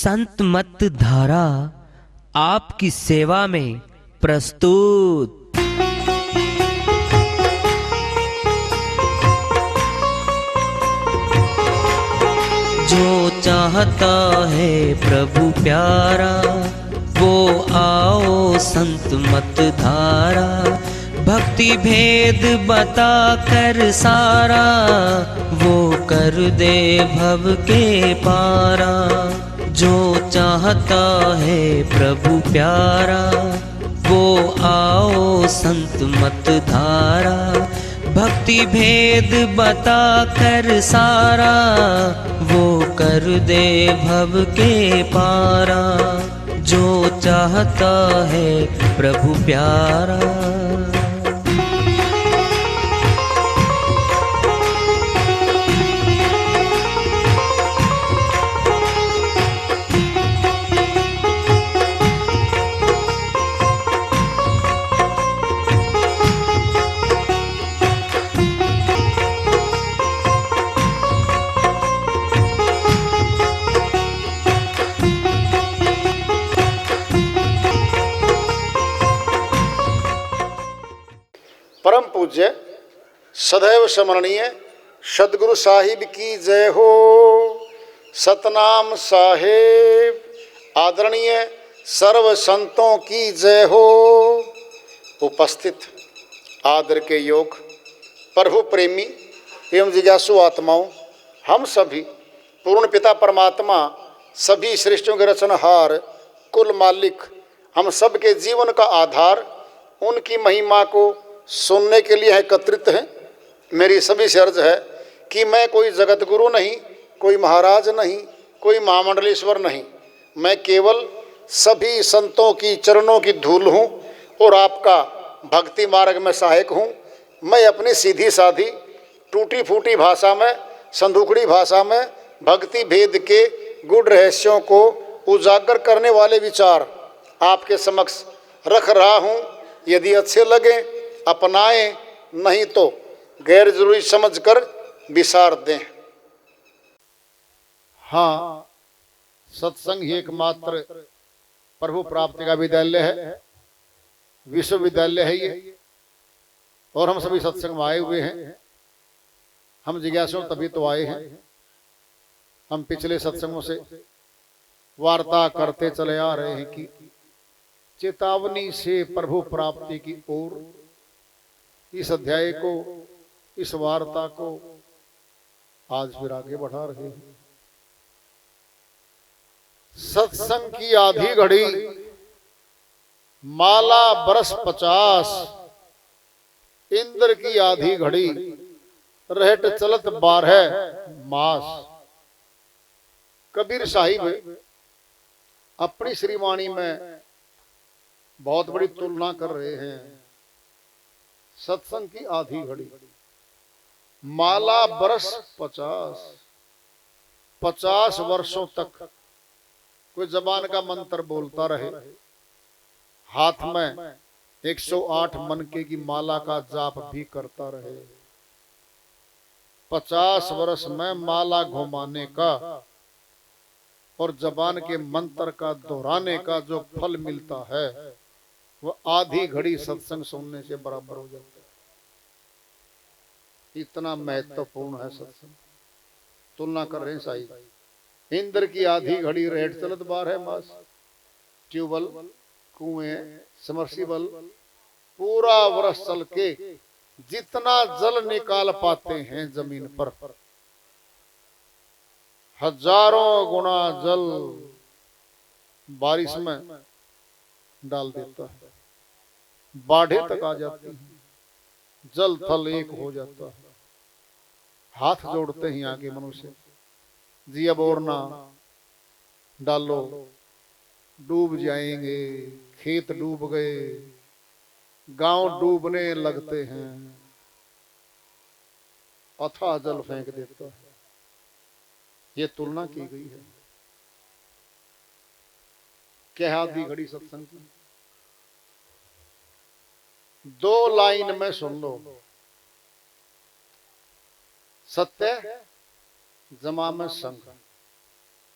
संत मत धारा आपकी सेवा में प्रस्तुत। जो चाहता है प्रभु प्यारा वो आओ संत मत धारा, भक्ति भेद बता कर सारा वो कर दे भव के पारा। जो चाहता है प्रभु प्यारा वो आओ संत मत धारा, भक्ति भेद बता कर सारा वो कर दे भव के पारा। जो चाहता है प्रभु प्यारा। परम पूज्य सदैव स्मरणीय सदगुरु साहिब की जय हो। सतनाम साहेब आदरणीय सर्व संतों की जय हो। उपस्थित आदर के योग प्रभु प्रेमी एवं जिज्ञासु आत्माओं, हम सभी पूर्ण पिता परमात्मा सभी सृष्टियों के रचनहार कुल मालिक हम सब के जीवन का आधार उनकी महिमा को सुनने के लिए एकत्रित हैं। मेरी सभी से अर्ज है कि मैं कोई जगत गुरु नहीं, कोई महाराज नहीं, कोई महामंडलेश्वर नहीं, मैं केवल सभी संतों की चरणों की धूल हूँ और आपका भक्ति मार्ग में सहायक हूँ। मैं अपनी सीधी साधी टूटी फूटी भाषा में, संदूकड़ी भाषा में भक्ति भेद के गुड़ रहस्यों को उजागर करने वाले विचार आपके समक्ष रख रहा हूँ। यदि अच्छे लगे अपनाएं, नहीं तो गैर जरूरी समझकर विसार दें। हाँ, सत्संग ही एकमात्र प्रभु प्राप्ति का विद्यालय है, विश्वविद्यालय है ये, और हम सभी सत्संग में आए हुए हैं। हम जिज्ञासु तभी तो आए हैं। हम पिछले सत्संगों से वार्ता करते चले आ रहे हैं कि चेतावनी से प्रभु प्राप्ति की ओर इस अध्याय को, इस वार्ता को आज फिर आगे बढ़ा रहे हैं। सत्संग की आधी घड़ी माला बरस 50, इंद्र की आधी घड़ी रहट चलत 12 मास। कबीर साहिब अपनी श्रीवाणी में बहुत बड़ी तुलना कर रहे हैं। सत्संग की आधी घड़ी माला बरस 50 वर्षों तक कोई जबान का मंत्र बोलता रहे, हाथ में 108 मनके की माला का जाप भी करता रहे। 50 वर्ष में माला घुमाने का और जबान के मंत्र का दोहराने का जो फल मिलता है वो आधी घड़ी सत्संग सुनने से बराबर हो जाता है। इतना महत्वपूर्ण है सत्संग। तुलना कर रहे हैं साहिब। इंद्र की आधी घड़ी रेट चलत 12 मास। ट्यूबवेल, कुएं, समर्सिबल पूरा वर्ष चल के जितना जल निकाल पाते हैं जमीन पर, हजारों गुना जल बारिश में डाल देता है। बाढ़े तक आ जाती है, जल थल एक हो जाता है। हाथ जोड़ते ही आगे मनुष्य, जी अब और ना डालो, डूब जाएंगे। खेत डूब गए, गांव डूबने लगते हैं, अथाह जल फेंक देता है। ये तुलना की गई है। क्या आधी घड़ी सत्संग की? 2 लाइन में सुन लो। सत्य जमा में संग,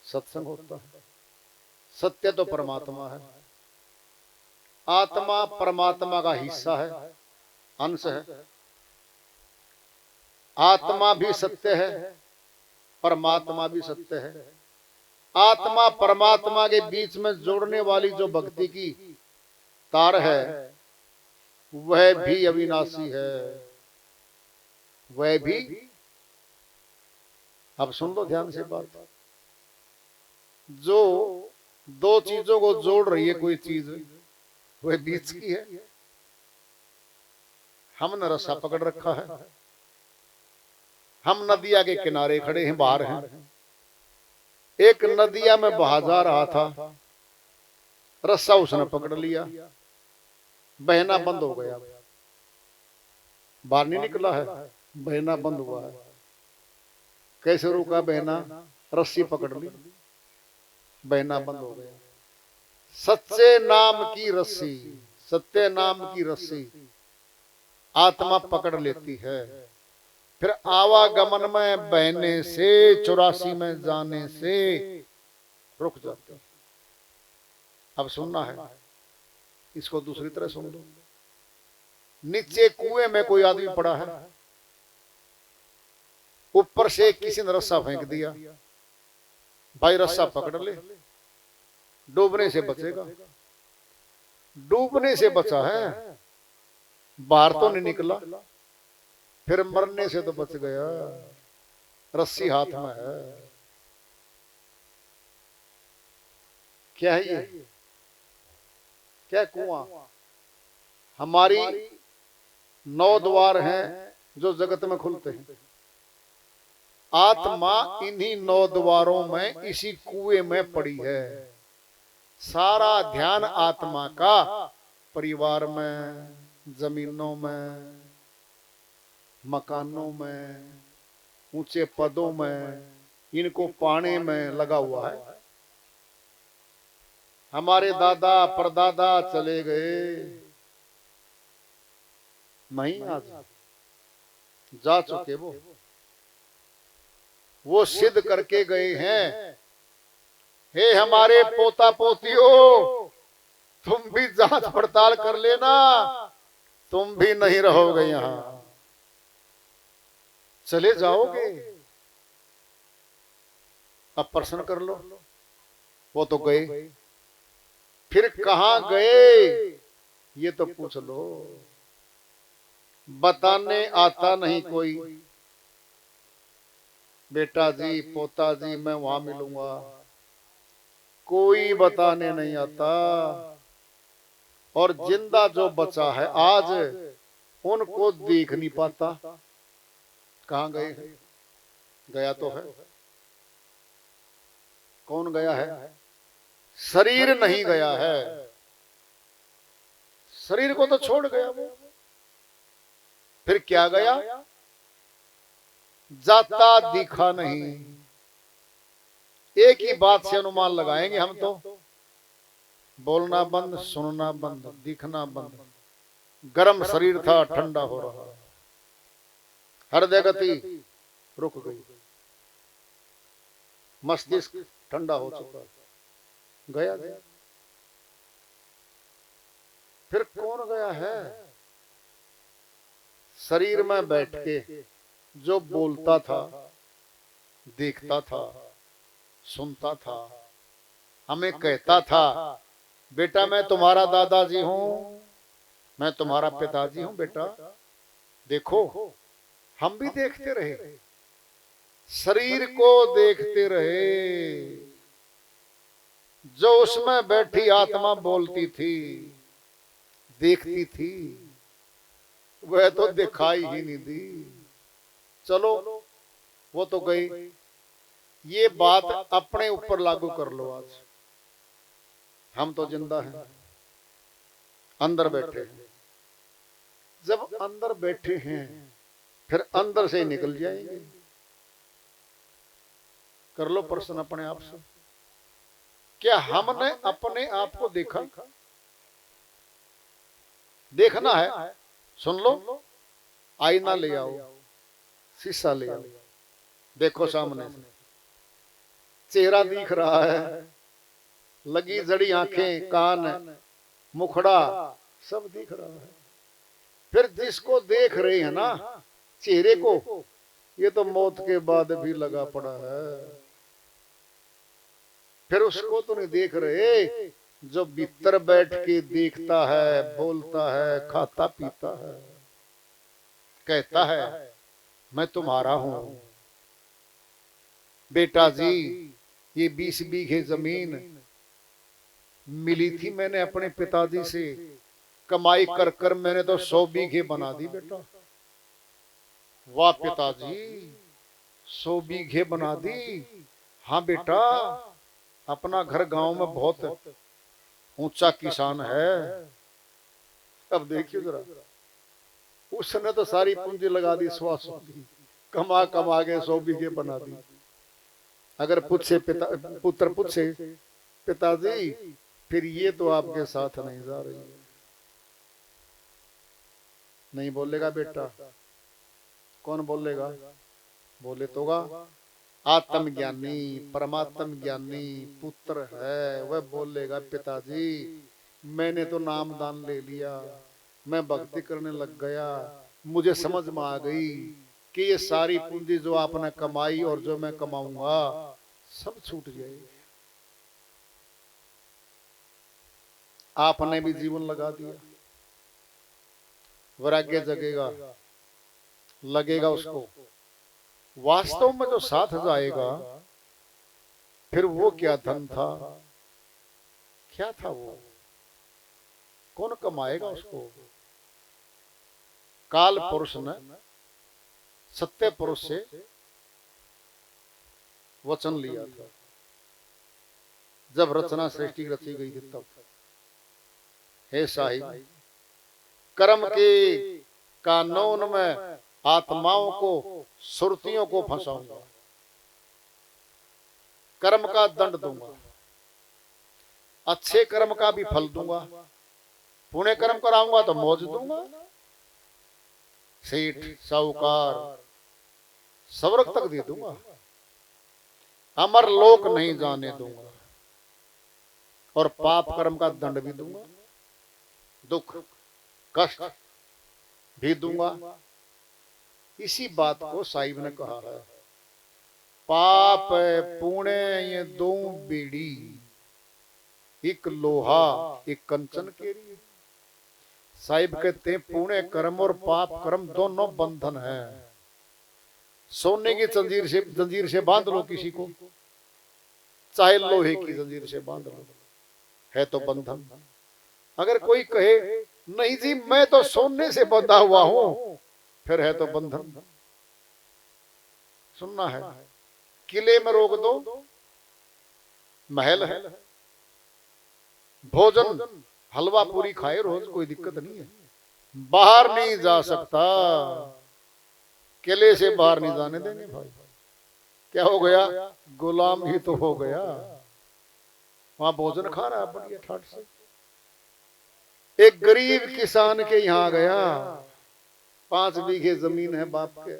सत्संग होता है। सत्य तो परमात्मा है, आत्मा परमात्मा का हिस्सा है, अंश है। आत्मा भी सत्य है, परमात्मा भी सत्य है। आत्मा परमात्मा के बीच में जोड़ने वाली जो भक्ति की तार है वह भी अविनाशी है, वह भी। अब सुन लो ध्यान से बात, जो दो चीजों को जोड़ रही है कोई चीज, वह बीच की है। हमने रस्सा पकड़ रखा है, हम नदिया के किनारे खड़े हैं, बाहर हैं। एक नदिया में बहा जा रहा था, रस्सा उसने पकड़ लिया, बहना बंद हो गया, बाहर नहीं निकला है, बहना बंद हुआ है। कैसे रुका बहना? रस्सी पकड़ ली, बहना बंद हो गया। सच्चे नाम की रस्सी, सत्य नाम की रस्सी आत्मा पकड़ लेती है, फिर आवागमन में बहने से, 84 में जाने से रुक जाती है। अब सुनना है, इसको दूसरी तरह सुन लो। नीचे कुएं में कोई आदमी पड़ा है, ऊपर से किसी ने रस्सा फेंक दिया, भाई रस्सा पकड़ ले, डूबने से बचेगा। डूबने से बचा है, बाहर तो नहीं निकला, फिर मरने से तो बच गया, रस्सी हाथ में है। क्या है ये? क्या कुआं? हमारी 9 द्वार हैं जो जगत में खुलते हैं। आत्मा इन्हीं 9 द्वारों में, इसी कुएं में पड़ी है। सारा ध्यान आत्मा का परिवार में, जमीनों में, मकानों में, ऊंचे पदों में, इनको पाने में लगा हुआ है। हमारे दादा परदादा चले गए, नहीं आज जा चुके, वो सिद्ध करके गए हैं, हे हमारे पोता पोतियों, तुम भी जांच पड़ताल कर लेना, तुम भी नहीं रहोगे यहां, चले जाओगे। अब प्रश्न कर लो, वो तो गए, फिर कहां गए ये तो पूछ लो। बताने आता नहीं कोई, बेटा जी पोता जी मैं वहां मिलूंगा, कोई बताने नहीं आता। और जिंदा जो बचा है आज, उनको देख नहीं पाता। कहां गए? गया तो है, कौन गया है? शरीर नहीं गया है, शरीर को तो छोड़ गया वो। फिर क्या गया? जाता दिखा नहीं। एक ही बात से अनुमान लगाएंगे हम तो, बोलना बंद, सुनना बंद, दिखना बंद। गर्म शरीर था, ठंडा हो रहा, हृदय गति रुक गई, मस्तिष्क ठंडा हो चुका, गया गया। फिर कौन गया है? शरीर में बैठ के जो बोलता था, देखता था, सुनता था, हमें कहता था बेटा मैं तुम्हारा दादाजी हूं, मैं तुम्हारा पिताजी हूं, बेटा देखो। हम भी देखते रहे, शरीर को देखते रहे। जो उसमें बैठी आत्मा बोलती थी, देखती थी, वह तो दिखाई ही नहीं दी। चलो वो तो गई, ये बात अपने ऊपर लागू कर लो। आज हम तो जिंदा हैं, अंदर बैठे हैं। जब अंदर बैठे हैं फिर अंदर से निकल जाएंगे। कर लो प्रश्न अपने आप से, क्या हमने अपने आप को देखा? देखना है, सुन लो, आईना ले आओ, शीशा ले आओ, देखो सामने से चेहरा दिख रहा है, लगी जड़ी आंखें, कान, मुखड़ा सब दिख रहा है। फिर जिसको देख रहे हैं ना चेहरे को, ये तो मौत के बाद भी लगा पड़ा है। फिर उसको तो नहीं देख रहे जो भीतर बैठ के देखता है, बोलता है, खाता पीता है, कहता है मैं तुम्हारा हूं। बेटा जी, ये 20 बीघे जमीन मिली थी मैंने अपने पिताजी से, कमाई कर कर मैंने तो 100 बीघे बना दी बेटा। वाह पिताजी, 100 बीघे बना दी। हाँ बेटा, अपना घर गांव में बहुत ऊंचा किसान है। अब देखिए जरा, उसने तो सारी पूंजी लगा दी, 100 की कमा कमा के 100 बीघे बना दी। अगर पुत्र पूछे पिताजी फिर ये तो आपके साथ नहीं जा रही है, नहीं बोलेगा बेटा। कौन बोलेगा? बोले तोगा आत्मज्ञानी परमात्म ज्ञानी पुत्र है, वह बोलेगा पिताजी मैंने तो नाम दान ले लिया, मैं भक्ति करने लग गया, मुझे समझ में आ गई कि ये सारी पूंजी जो आपने कमाई और जो मैं कमाऊंगा सब छूट जाएगी। आपने भी जीवन लगा दिया, वैराग्य जगेगा, लगेगा उसको। वास्तव में जो साथ जाएगा फिर वो क्या धन था, क्या था वो, कौन कमाएगा उसको? काल पुरुष ने सत्य पुरुष से वचन लिया था जब रचना सृष्टि रची गई थी तब, हे साहिब कर्म के कानून में आत्माओं को सुरतियों को फंसाऊंगा, कर्म का दंड दूंगा, अच्छे कर्म का भी फल दूंगा, पुण्य कर्म कराऊंगा तो मौज दूंगा, सेठ साहूकार स्वर्ग तक दे दूंगा, अमर लोक नहीं जाने दूंगा, और पाप कर्म का दंड भी दूंगा, दुख कष्ट भी दूंगा। इसी बात को साहिब ने कहा है, पाप पुण्य ये दो बेड़ी, एक लोहा एक कंचन केरी। साहिब कहते हैं पुण्य कर्म और पाप कर्म दोनों बंधन है। सोने की जंजीर से बांध लो किसी को, चाहे लोहे की जंजीर से बांध लो, है तो बंधन। अगर कोई कहे नहीं जी मैं तो सोने से बंधा हुआ हूं, फिर है तो बंधन। सुनना है, किले में रोक दो महल है, भोजन हलवा पूरी खाए रोज, कोई दिक्कत नहीं है, बाहर नहीं जा सकता, किले से बाहर नहीं जाने देंगे भाई। क्या हो गया? गुलाम ही तो हो गया। वहां भोजन खा रहा है बढ़िया ठाट से। एक गरीब किसान के यहाँ गया, 5 बीघे जमीन है बाप के,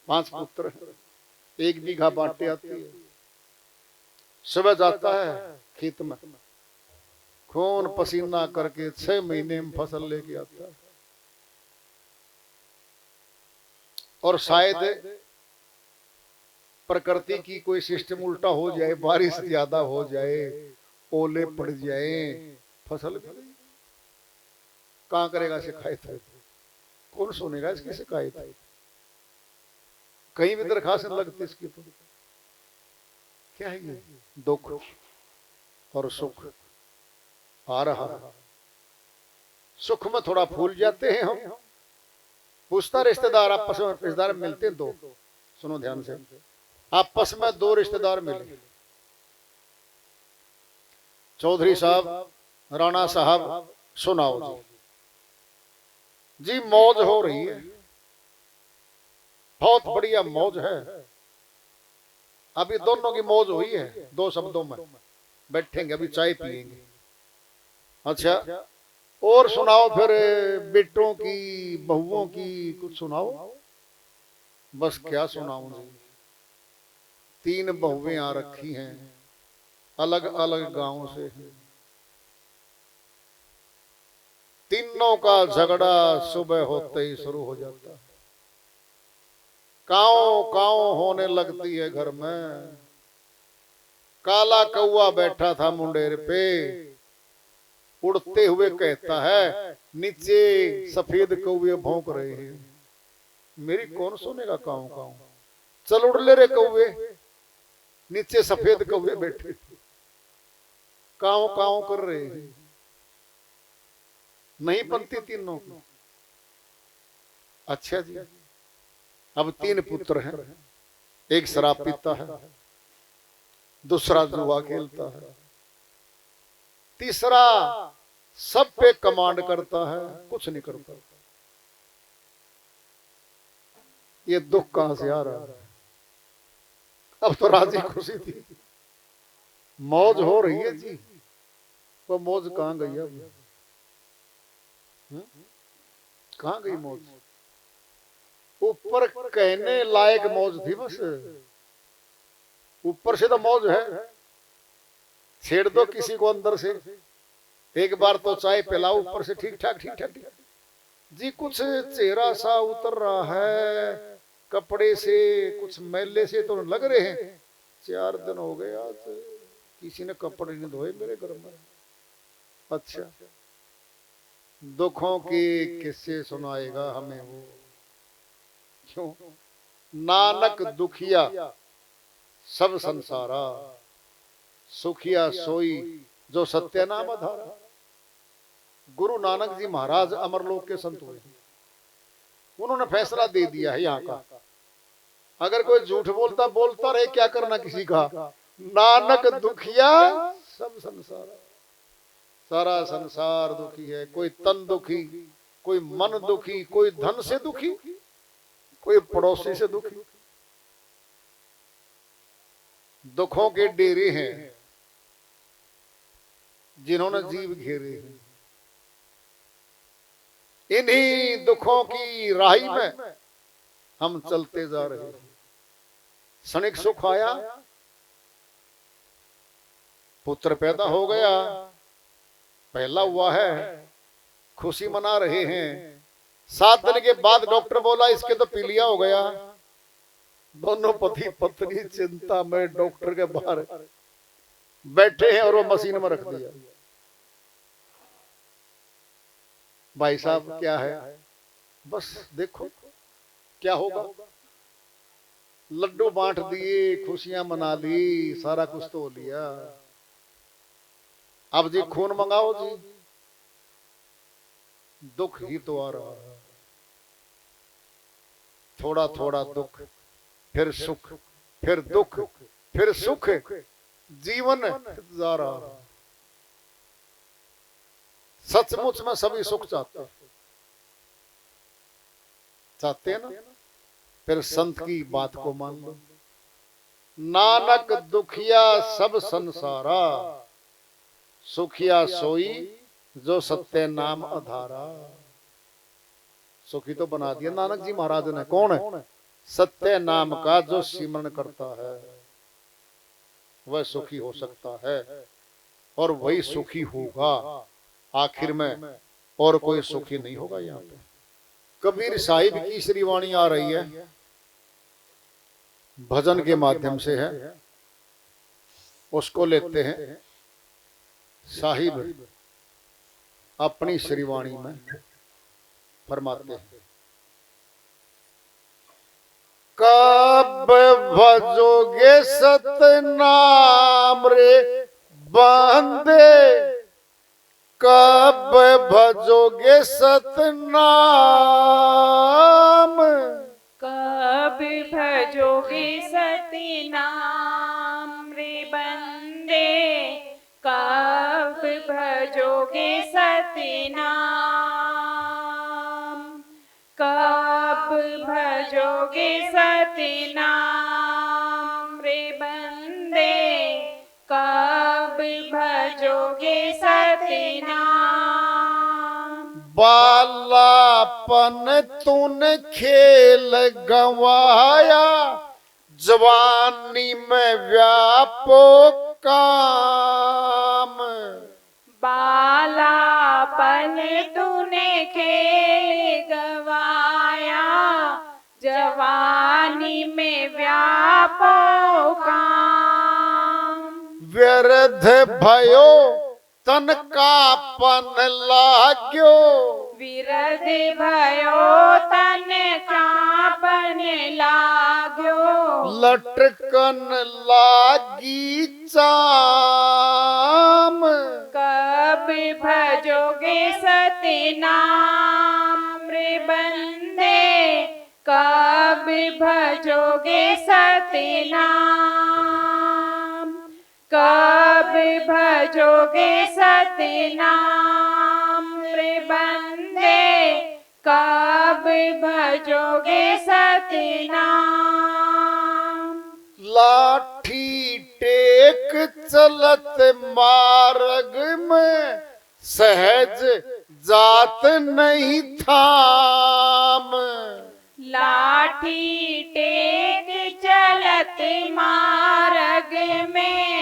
5 पुत्र है, 1 बीघा बांटे आती है। सुबह जाता है खेत में, खून पसीना करके 6 महीने में फसल लेके आता है। और शायद प्रकृति की कोई सिस्टम उल्टा हो जाए, बारिश ज्यादा हो जाए, ओले पड़ जाए, फसल भी नहीं। कहां करेगा शिकायत? कौन सुनेगा इसकी शिकायत? कहीं भी दरखास्त लगती इसकी तो। क्या है ये? दुख और सुख आ रहा, सुख में थोड़ा फूल जाते हैं हम। पूछता रिश्तेदार, आपस में रिश्तेदार मिलते हैं 2, सुनो ध्यान से, आपस में 2 रिश्तेदार मिले, चौधरी साहब, राणा साहब, सुनाओ जी। जी मौज हो रही है, बहुत बढ़िया मौज है, अभी दोनों की मौज हुई है। 2 शब्दों में बैठेंगे, अभी चाय पिएंगे। अच्छा और सुनाओ फिर, बेटों की बहुओं की कुछ सुनाओ। बस क्या सुनाऊं जी, 3 बहुएं आ रखी हैं, अलग अलग गांव से हैं। तीनों का झगड़ा सुबह होते ही शुरू हो जाता है। काऊ काऊ होने लगती है घर में। काला कौआ बैठा था मुंडेर पे, उड़ते हुए कहता है नीचे सफेद कौवे भौंक रहे हैं, मेरी कौन सुनेगा काऊ काऊ। चल उड़ ले रे कौवे। नीचे सफेद कौवे बैठे काऊ काऊ कर रहे हैं, नहीं बनती तीनों की। अच्छा जी, अब 3 पुत्र हैं। एक शराब पीता है, दूसरा जुआ खेलता है, तीसरा सब पे कमांड करता है, कुछ नहीं करता। ये दुख कहां से आ रहा है? अब तो राजी खुशी थी, मौज हो रही है जी, वो मौज कहां गई अब? कहां गई मौज? ऊपर कहने लायक मौज थी बस, ऊपर से तो मौज है। छेड़ दो किसी को अंदर से, एक बार तो चाय पिलाओ ऊपर से, ठीक ठाक ठीक ठाक जी। कुछ चेहरा सा उतर रहा है, कपड़े से कुछ मैले से तो लग रहे हैं। 4 दिन हो गए आज किसी ने कपड़े नहीं धोए मेरे घर में। अच्छा, दुखों के किस्से सुनाएगा हमें वो। क्यों? नानक दुखिया सब संसारा, सुखिया सोई जो सत्य नाम आधारा। गुरु नानक जी महाराज अमरलोक के संत हुए, उन्होंने फैसला दे दिया है यहाँ का, अगर कोई झूठ बोलता बोलता रहे, क्या करना किसी का। नानक दुखिया सब संसारा, सारा संसार दुखी है। कोई तन दुखी, कोई मन दुखी, कोई धन से दुखी, कोई पड़ोसी से दुखी। दुखों के डेरे हैं जिन्होंने जीव घेरे हैं। इन्हीं दुखों की राही में हम चलते जा रहे हैं। क्षणिक सुख आया, पुत्र पैदा हो गया, पहला हुआ है, खुशी मना रहे हैं। 7 दिन के बाद डॉक्टर बोला इसके तो पीलिया हो गया। दोनों पति पत्नी चिंता में डॉक्टर के बाहर बैठे हैं और वो मशीन में रख दिया। भाई साहब क्या है, बस देखो क्या होगा। लड्डू बांट दिए, खुशियां मना ली, सारा कुछ तो लिया। अब जी खून मंगाओ जी, दुख ही तो आ रहा है। थोड़ा थोड़ा दुख, फिर सुख, फिर दुख, फिर सुख, जीवन जा रहा है। सचमुच में सभी सुख चाहते हैं ना? फिर संत की बात को मान लो। नानक दुखिया सब संसारा, सुखिया सोई जो सत्य नाम आधारा। सुखी तो बना दिया नानक जी महाराज ने। कौन है? सत्य नाम का जो सिमरण करता है वह सुखी हो सकता है, और वही सुखी होगा आखिर में, और कोई सुखी नहीं होगा। यहाँ पे कबीर साहिब की श्रीवाणी आ रही है, भजन के माध्यम से है, उसको लेते हैं। साहिब अपनी श्रीवाणी में फरमाते हैं, कब भजोगे सतनाम रे बंदे, कब भजोगे सतनाम, कब भजोगे सतनाम रे बंदे, कब भजोगे सतनाम, कब भजोगे सतनाम रे बंदे, कब भजोगे सतनाम। बालापन तूने खेल गंवाया, जवानी में व्यापो काम। बालापन तूने खेल गवाया, जवानी में व्यापो काम। व्यर्थ भयो तन का पन लाग्यो, विरध भयो तन कापन लाग्यो। लटकन लागी चाम। कब भजोगे सतनाम रे बंदे, कब भजोगे सतनाम, कब भजोगे सतनाम रे बंदे, कब भजोगे सतनाम। लाठी टेक चलत मार्ग में, सहज जात नहीं थाम। लाठी टेक चलत मार्ग में,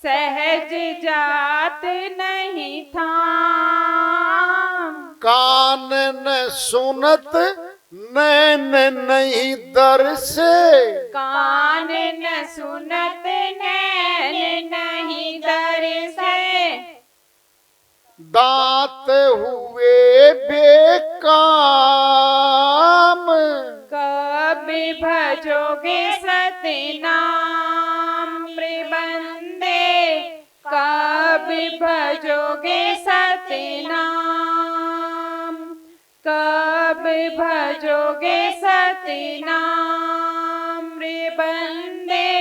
सहज जात नहीं थाम। कान न सुनत नैन नहीं दर्शे, कान न सुनत नैन नहीं दर्शे। दांत हुए बेकाम। कब भजोगे सतनाम रे बंदे, कब भजोगे सतनाम, कब भजोगे सतनाम रे बंदे,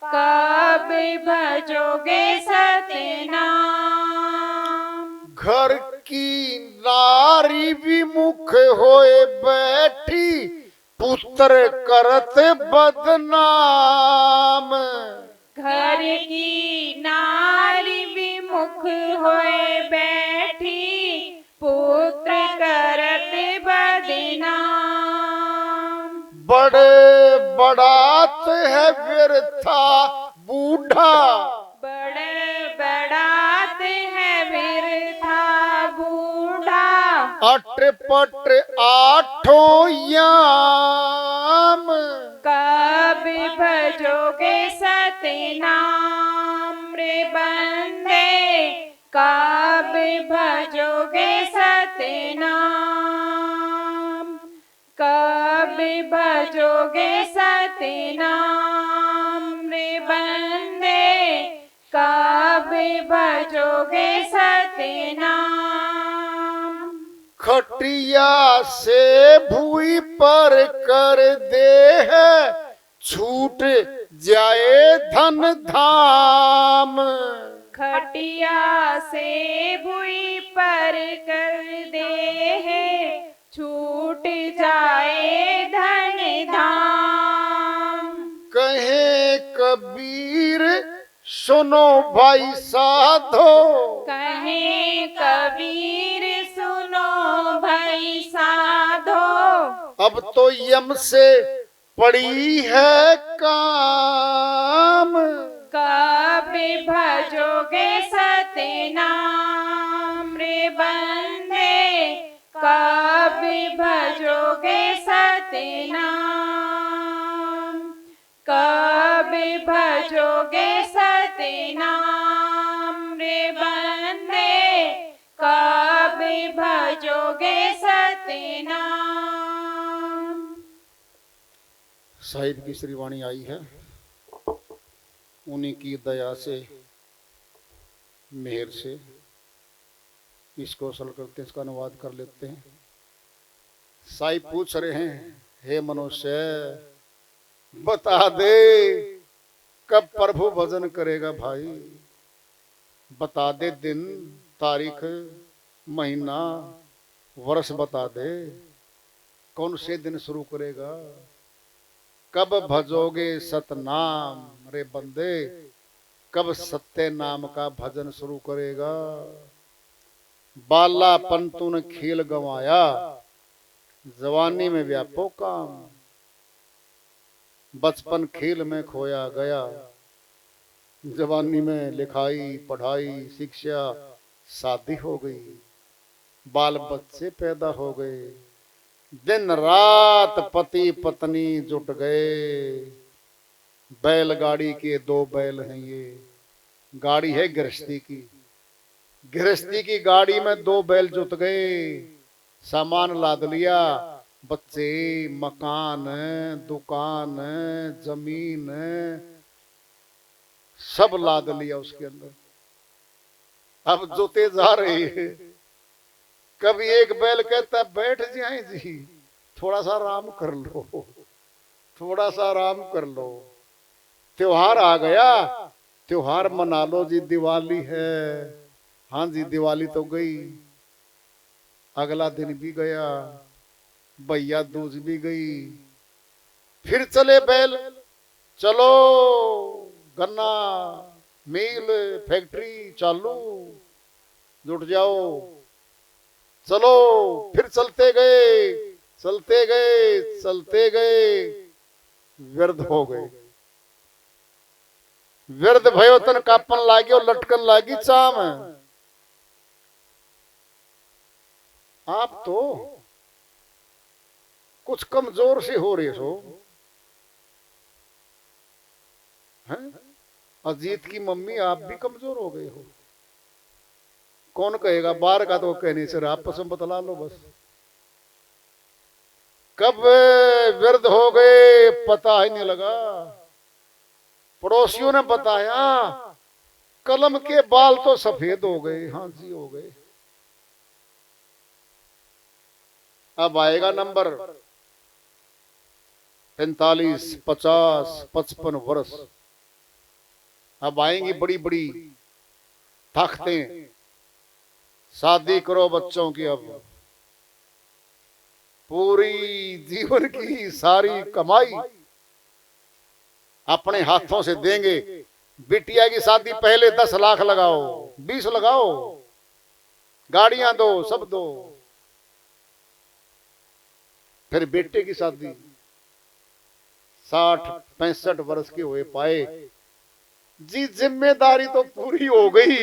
कब भजोगे सतनाम। घर की नारी विमुख होए बैठी, पुत्र करत बदनाम। घर की नारी विमुख होए बैठी, पुत्र करत बदनाम। बड़े बड़ात है व्यर्था बूढ़ा, बड़े बड़ात है बिरथा बूढ़ा। अटपट आठों याम। कब भजोगे सतनाम रे बंदे, कब भजोगे सतनाम, कब भजोगे सतनाम रे बंदे, कब भजोगे सतनाम। खटिया से भूई पर कर दे है, छूट जाए धन धाम। खटिया से भुई पर कर दे है, छूट जाए धन धाम। कहे कबीर सुनो भाई साधो, कहे कबीर सुनो भाई साधो। अब तो यम से पड़ी है काम। कब भजोगे सतनाम रे बंदे, कब भजोगे सतनाम, कब भजोगे सतनाम रे बंदे, कब भजोगे सतनाम। साहिब की श्री वाणी आई है, उन्हीं की दया से मेहर से इसको असल करते हैं, इसका अनुवाद कर लेते हैं। साहिब पूछ रहे हैं, हे मनुष्य बता दे कब प्रभु भजन करेगा भाई। बता दे दिन तारीख महीना वर्ष बता दे, कौन से दिन शुरू करेगा। कब भजोगे सतनाम रे बंदे, कब सत्य नाम का भजन शुरू करेगा। बालापन तूने खेल गंवाया, जवानी में व्यापो काम। बचपन खेल में खोया गया, जवानी में लिखाई पढ़ाई शिक्षा, शादी हो गई, बाल बच्चे पैदा हो गए, दिन रात पति पत्नी जुट गए। बैलगाड़ी के 2 बैल हैं ये, गाड़ी है गृहस्थी की, गृहस्थी की गाड़ी में 2 बैल जुट गए, सामान लाद लिया, बच्चे, मकान, दुकान, जमीन, सब लाद लिया उसके अंदर। अब जोते जा रहे हैं। कभी एक बैल कहता बैठ जाए जी, थोड़ा सा आराम कर लो, थोड़ा सा आराम कर लो, त्योहार आ गया, त्योहार मना लो जी, दिवाली है। हाँ जी दिवाली तो गई, अगला दिन भी गया, भैया दूज भी गई, फिर चले बैल, चलो गन्ना मिल फैक्ट्री चालू, जुट जाओ, चलो, फिर चलते गए चलते गए चलते गए, व्यर्थ हो गए। व्यर्थ भयो तन कापन लागी और लटकन लागी चाम। आप तो कुछ कमजोर से हो रहे हो हैं? अजीत की मम्मी आप भी कमजोर हो गए हो। कौन कहेगा, बाहर का तो कहने से आप पसंद बतला लो बस। कब व्यर्थ हो गए पता ही नहीं लगा। पड़ोसियों ने बताया कलम के बाल तो सफेद हो गए। हाँ जी हो गए। अब आएगा नंबर 45, 50, 55 वर्ष। अब आएंगी बड़ी बड़ी ताकतें, शादी करो बच्चों की। अब पूरी जीवन की सारी कमाई अपने हाथों से देंगे। बिटिया की शादी पहले 10 लाख लगाओ, 20 लगाओ, गाड़ियां दो, सब दो। फिर बेटे की शादी 60-65 वर्ष के हुए पाए जी, जिम्मेदारी तो पूरी हो गई।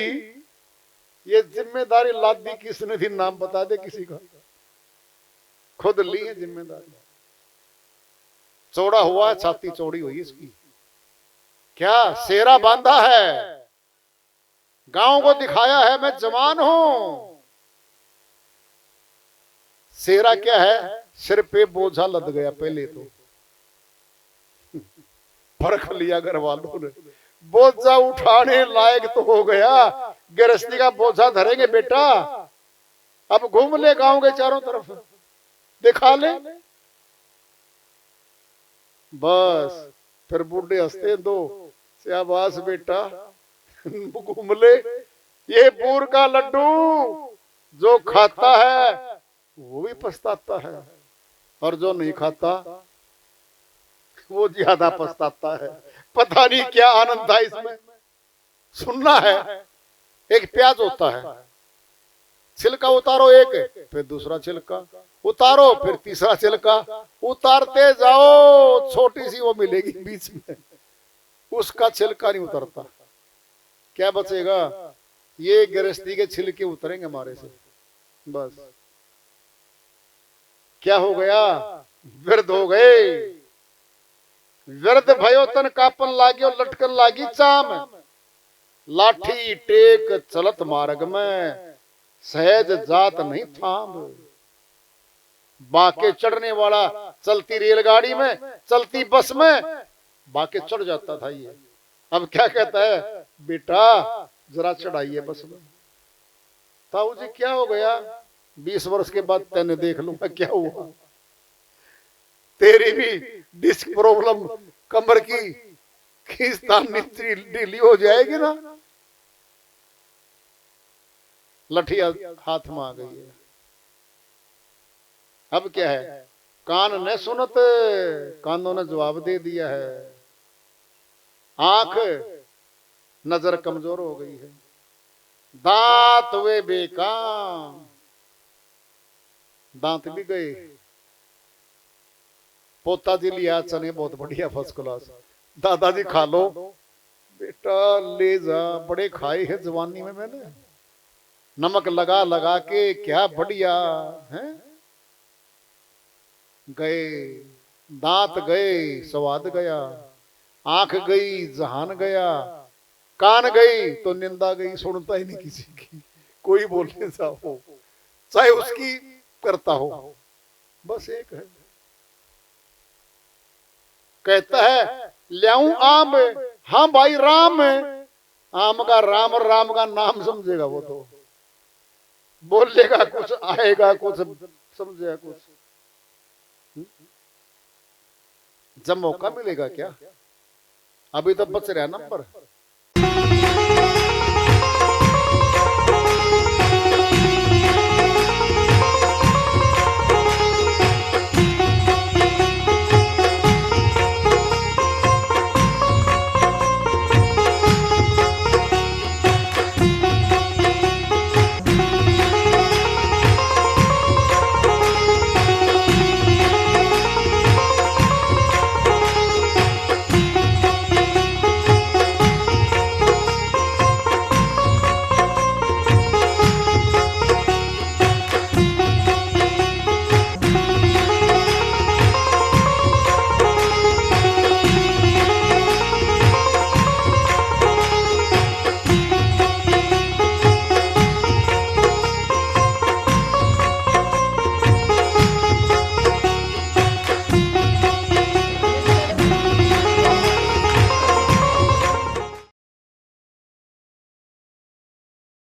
ये जिम्मेदारी लादी किसने थी, नाम बता दे किसी का। खुद ली है जिम्मेदारी। चौड़ा हुआ, छाती चौड़ी हुई इसकी। क्या सेरा बांधा है, गांव को दिखाया है मैं जवान हूं। सेरा क्या है, सिर पे बोझा लद गया। पहले तो परख लिया घर वालों ने, बोझा उठाने लायक तो हो गया। गृहस्थी का बोझा धरेंगे बेटा, अब घूम ले गांव के चारों तरफ, दिखा ले बस। फिर बूढ़े हंसते दो, शाबाश बेटा घूम ले। ये बूर का लड्डू जो खाता है वो भी पछताता है, और जो नहीं खाता वो ज्यादा पछताता है। पता नहीं क्या आनंद था इसमें। सुनना है, एक प्याज होता है, छिलका उतारो एक, फिर दूसरा छिलका उतारो, फिर तीसरा छिलका उतारते जाओ, छोटी सी वो मिलेगी बीच में, उसका छिलका नहीं उतरता। क्या बचेगा? ये गृहस्थी के छिलके उतरेंगे हमारे से बस। क्या हो गया? व्यर्थ हो गए। व्यर्थ भयो तन कापन लागी और लटकन लागी चाम। लाठी टेक चलत मार्ग में, सहज जात नहीं थाम। बाके चढ़ने वाला चलती रेलगाड़ी में, चलती बस में बाके चढ़ जाता था ये। अब क्या कहता है, बेटा जरा चढ़ाइए बस में। ताऊ जी क्या हो गया? 20 वर्ष के बाद तेने देख लूंगा क्या हुआ। तेरी भी डिस्क प्रॉब्लम, कमर की खींचतान ढीली हो जाएगी ना। लठी हाथ में आ गई है। अब क्या है? कान न सुनत, कानों ने जवाब दे दिया है। आंख, नजर कमजोर हो गई है। दांत वे बेकाम, दांत भी गए। पोता जी लिया चने बहुत बढ़िया फर्स्ट क्लास, दादाजी खा लो, बेटा ले जा, बड़े खाए हैं जवानी में मैंने, नमक लगा लगा के, क्या बढ़िया है। गए दांत गए स्वाद गया, आंख गई जहान गया, कान गई तो निंदा गई, सुनता ही नहीं किसी की, कोई बोलने जाओ चाहे उसकी करता हो, बस एक है। कहता है ल्याऊं आम, हाँ भाई राम है, आम का राम और राम का नाम समझेगा वो, तो बोलेगा कुछ, आएगा कुछ, समझेगा कुछ। जब मौका मिलेगा क्या, अभी तो बच रहा नंबर,